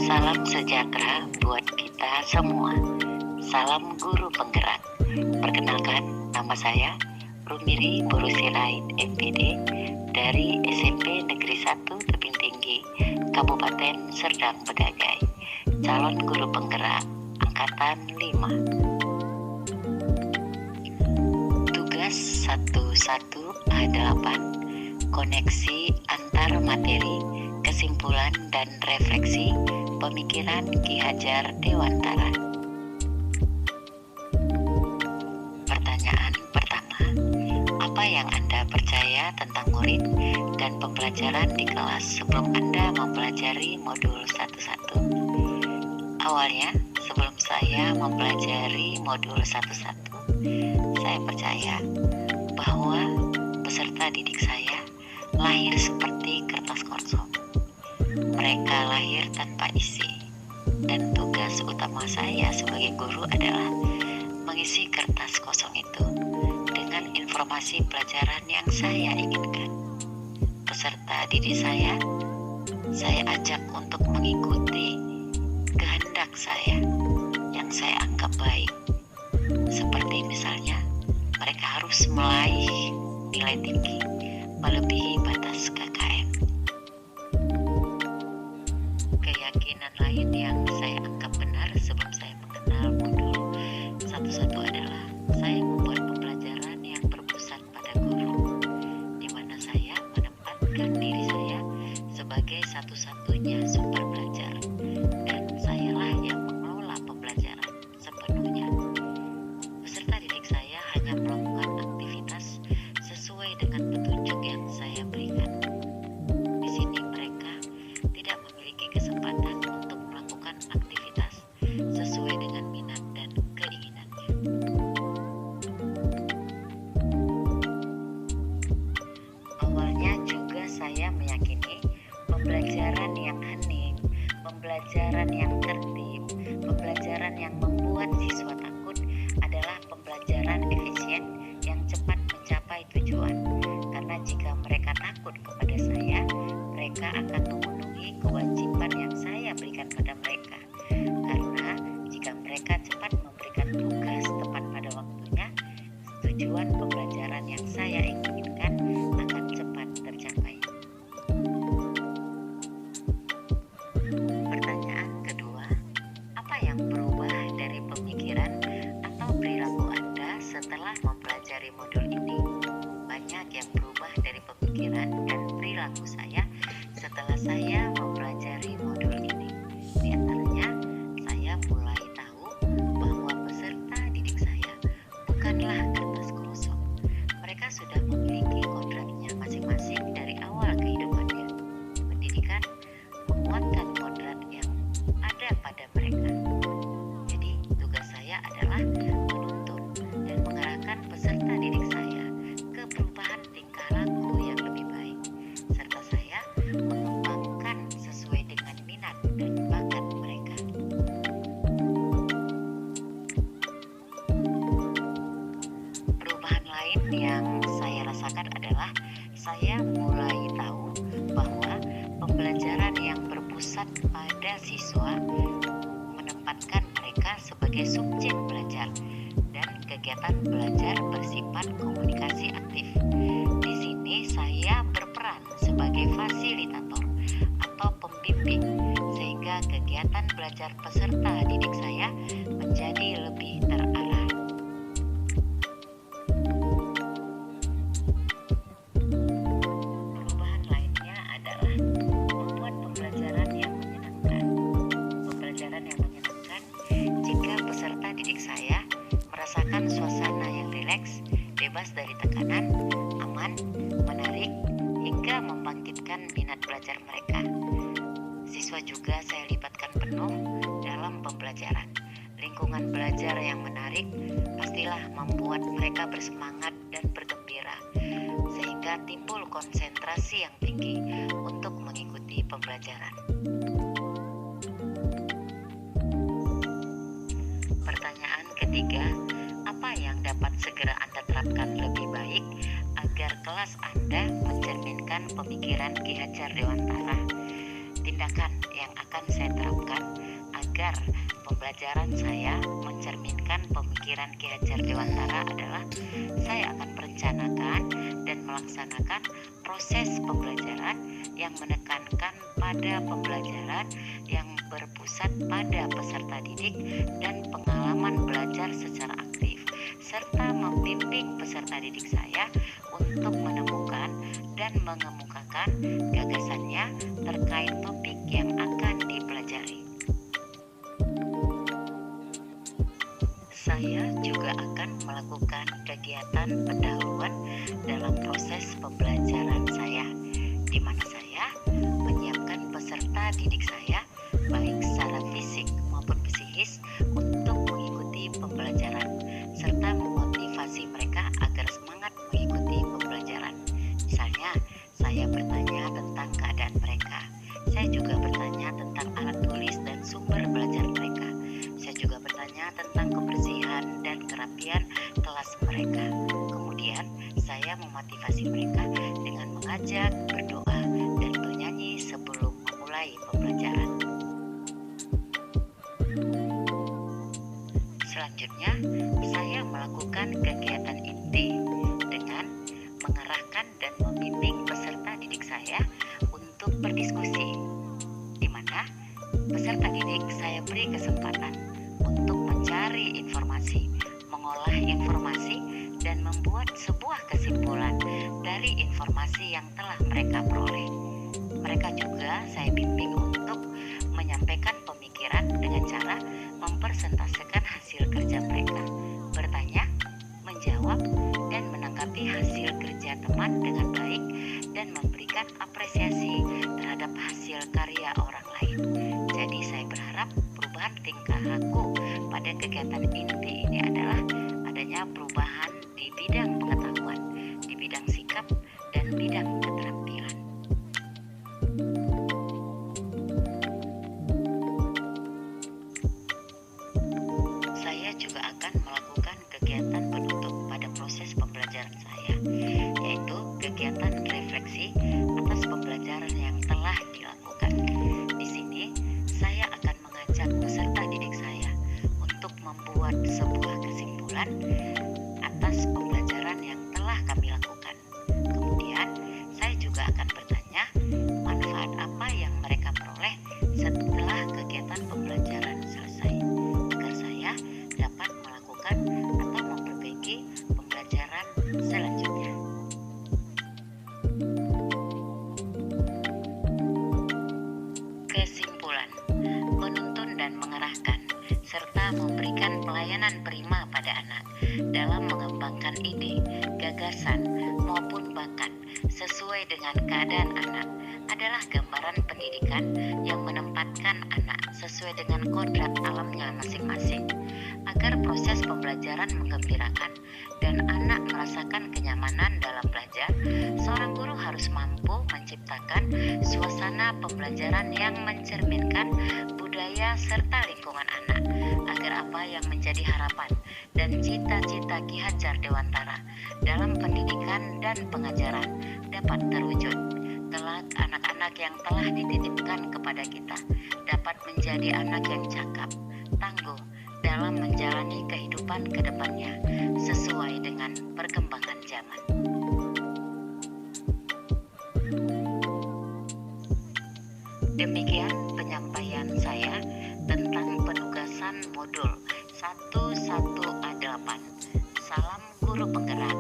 Salam sejahtera buat kita semua. Salam guru penggerak. Perkenalkan, nama saya Rumiri Borusirait MPD dari SMP Negeri 1 Tebing Tinggi, Kabupaten Serdang Bedagai, calon guru penggerak Angkatan 5. Tugas 11A8, koneksi antar materi, kesimpulan dan refleksi pemikiran Ki Hajar Dewantara. Pertanyaan pertama, apa yang Anda percaya tentang murid dan pembelajaran di kelas sebelum Anda mempelajari modul 11? Awalnya, sebelum saya mempelajari modul 11, saya percaya bahwa peserta didik saya lahir seperti kertas kosong. Mereka lahir tanpa isi, dan tugas utama saya sebagai guru adalah mengisi kertas kosong itu dengan informasi pelajaran yang saya inginkan. Peserta didik saya ajak untuk mengikuti kehendak saya yang saya anggap baik. Seperti misalnya, mereka harus meraih nilai tinggi melebihi batas KKM. Keyakinan lain yang saya anggap benar sebelum saya mengenal modul 11 adalah saya membuat pembelajaran yang berpusat pada guru, di mana saya menempatkan diri saya sebagai satu-satunya sumber belajar, dan sayalah yang mengelola pembelajaran sepenuhnya. Peserta didik saya hanya melakukan aktivitas sesuai dengan petunjuk yang saya berikan. Di sini mereka tidak memiliki kesempatan untuk melakukan aktivitas sesuai dengan minat dan keinginannya. Awalnya juga saya meyakini pembelajaran yang hening, pembelajaran yang tertib, pembelajaran yang membuat siswa takut adalah pembelajaran efisien yang cepat mencapai tujuan. Karena jika mereka takut kepada saya, mereka akan memenuhi kewajiban yang saya berikan pada mereka. Karena jika mereka cepat memberikan tugas tepat pada waktunya, tujuan pembelajaran yang saya inginkan akan cepat tercapai. Pertanyaan kedua, apa yang berubah dari pemikiran atau perilaku Anda setelah mempelajari modul ini? Banyak yang berubah dari pemikiran dan perilaku saya setelah saya mempelajari modul ini. Di antaranya, saya mulai tahu bahwa peserta didik saya bukanlah kertas kosong. Mereka sudah memiliki kodratnya masing-masing dari awal kehidupannya. Pendidikan menguatkan kodrat yang ada pada mereka. Jadi, tugas saya adalah menuntun dan mengarahkan peserta didik saya ke perubahan tingkah laku yang lebih baik, serta saya mengembangkan sesuai dengan minat dan bakat mereka. Perubahan lain yang saya rasakan adalah saya mulai tahu bahwa pembelajaran yang berpusat pada siswa menempatkan mereka sebagai subjek belajar, dan kegiatan belajar bersifat komunikasi aktif. Di sini saya berperan sebagai fasilitator atau pembimbing, sehingga kegiatan belajar peserta didik saya menjadi lebih terarah. Perubahan lainnya adalah membuat pembelajaran yang menyenangkan. Pembelajaran yang menyenangkan jika peserta didik saya merasakan suasana yang rileks, bebas dari tekanan, aman, menarik, hingga membangkitkan minat belajar mereka. Siswa juga saya libatkan penuh dalam pembelajaran. Lingkungan belajar yang menarik pastilah membuat mereka bersemangat dan bergembira, sehingga timbul konsentrasi yang tinggi untuk mengikuti pembelajaran. Pertanyaan ketiga, apa yang dapat segera Anda terapkan lebih baik agar kelas Anda mencerminkan pemikiran Ki Hajar Dewantara? Tindakan yang akan saya terapkan agar pembelajaran saya mencerminkan pemikiran Ki Hajar Dewantara adalah saya akan merencanakan dan melaksanakan proses pembelajaran yang menekankan pada pembelajaran yang berpusat pada peserta didik dan pengalaman belajar secara aktif, serta membimbing peserta didik saya untuk menemukan dan mengemukakan gagasannya terkait topik yang akan dipelajari. Saya juga akan melakukan kegiatan pendahuluan dalam proses pembelajaran saya, di mana saya menyiapkan peserta didik saya baik secara fisik maupun psikis untuk mengikuti pembelajaran, serta memotivasi mereka agar semangat mengikuti pembelajaran. Misalnya, saya bertanya tentang keadaan mereka. Saya juga bertanya tentang alat tulis dan sumber belajar mereka. Saya juga bertanya tentang kebersihan dan kerapian kelas mereka. Kemudian, saya memotivasi mereka dengan mengajak berdoa dan bernyanyi sebelum memulai pembelajaran. Selanjutnya, saya melakukan kegiatan inti dengan mengarahkan dan membimbing peserta didik saya untuk berdiskusi, di mana peserta didik saya beri kesempatan untuk mencari informasi, mengolah informasi, dan membuat sebuah kesimpulan dari informasi yang telah mereka peroleh. Mereka juga saya bimbing untuk menyampaikan pemikiran dengan cara mempresentasikan hasil kerja mereka, bertanya, menjawab, dan menanggapi hasil kerja teman dengan baik, dan memberikan apresiasi terhadap hasil karya orang lain. Jadi saya berharap perubahan tingkah laku pada kegiatan inti ini adalah adanya perubahan di bidang pengetahuan, di bidang sikap, dan bidang keterampilan. Saya juga akan melakukan kegiatan penutup pada proses pembelajaran saya, yaitu kegiatan refleksi atas pembelajaran yang telah dilakukan. Di sini, saya akan mengajak peserta didik saya untuk membuat sebuah kesimpulan atas pembelajaran yang telah kami lakukan. Kemudian, saya juga akan bertanya manfaat apa yang mereka peroleh setelah kegiatan pembelajaran selesai, agar saya dapat melakukan atau memperbaiki pembelajaran selanjutnya. Kesimpulan: menuntun dan mengarahkan serta memberikan pelayanan prima pada anak dalam mengembangkan ide, gagasan, maupun bakat sesuai dengan keadaan anak adalah gambaran pendidikan yang menempatkan anak sesuai dengan kodrat alamnya masing-masing. Agar proses pembelajaran menggembirakan dan anak merasakan kenyamanan dalam belajar, seorang guru harus mampu menciptakan suasana pembelajaran yang mencerminkan budaya serta lingkungan anak, agar apa yang menjadi harapan dan cita-cita Ki Hajar Dewantara dalam pendidikan dan pengajaran dapat terwujud. Kelak anak-anak yang telah dititipkan kepada kita dapat menjadi anak yang cakap, tangguh dalam menjalani kehidupan ke depannya sesuai dengan perkembangan zaman. Demikian penyampaian saya tentang penugasan modul 11A8. Salam guru penggerak.